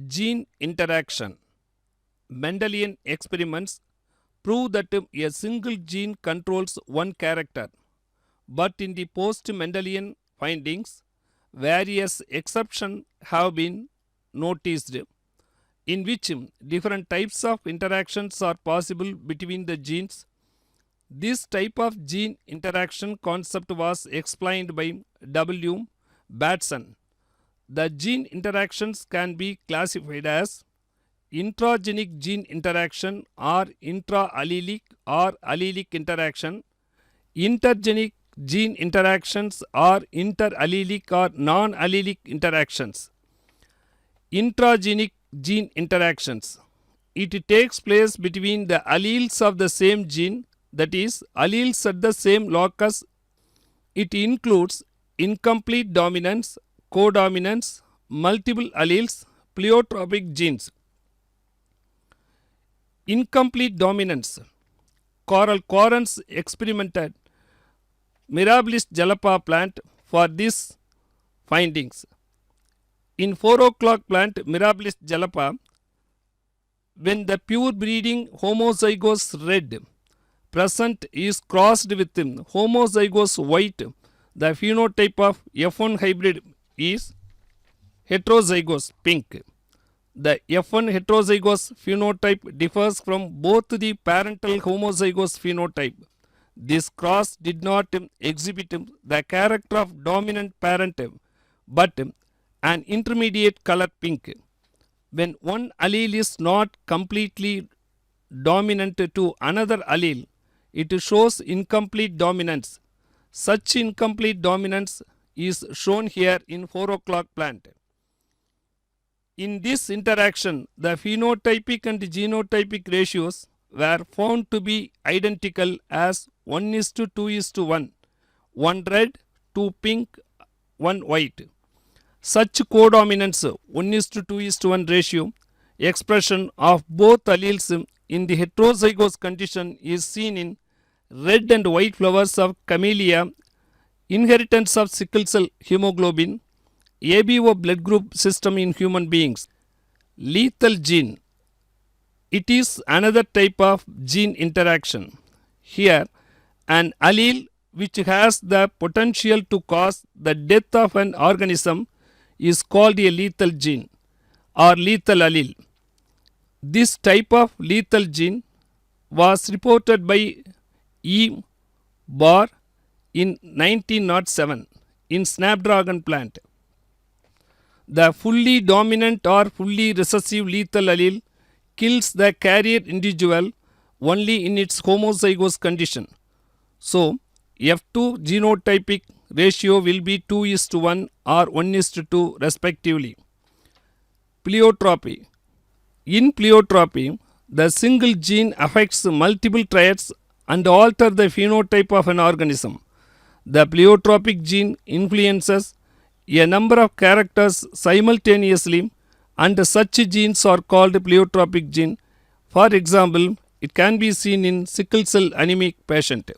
Gene interaction. Mendelian experiments prove that a single gene controls one character, but in the post-Mendelian findings, various exceptions have been noticed in which different types of interactions are possible between the genes. This type of gene interaction concept was explained by W. Batson. The gene interactions can be classified as intragenic gene interaction or intra-allelic or allelic interaction, intergenic gene interactions or interallelic or non-allelic interactions. Intragenic gene interactions. It takes place between the alleles of the same gene, that is, alleles at the same locus. It includes incomplete dominance, codominance, multiple alleles, pleiotropic genes. Incomplete dominance. Carl Correns experimented Mirabilis jalapa plant for these findings. In 4 o'clock plant Mirabilis jalapa, when the pure breeding homozygous red present is crossed with homozygous white, the phenotype of F1 hybrid is heterozygous pink. The F1 heterozygous phenotype differs from both the parental homozygous phenotype. This cross did not exhibit the character of dominant parent, but an intermediate color pink. When one allele is not completely dominant to another allele, it shows incomplete dominance. Such incomplete dominance is shown here in 4 o'clock plant. In this interaction, the phenotypic and genotypic ratios were found to be identical as 1:2:1, 1 red, 2 pink, 1 white. Such codominance 1:2:1 ratio expression of both alleles in the heterozygous condition is seen in red and white flowers of camellia, inheritance of sickle cell hemoglobin, ABO blood group system in human beings. Lethal gene. It is another type of gene interaction. Here, an allele which has the potential to cause the death of an organism is called a lethal gene or lethal allele. This type of lethal gene was reported by E. Barr in 1907 in snapdragon plant. The fully dominant or fully recessive lethal allele kills the carrier individual only in its homozygous condition. So, F2 genotypic ratio will be 2:1 or 1:2 respectively. Pleiotropy. In pleiotropy, the single gene affects multiple traits and alter the phenotype of an organism. The pleiotropic gene influences a number of characters simultaneously, and such genes are called pleiotropic gene. For example, it can be seen in sickle cell anemic patient.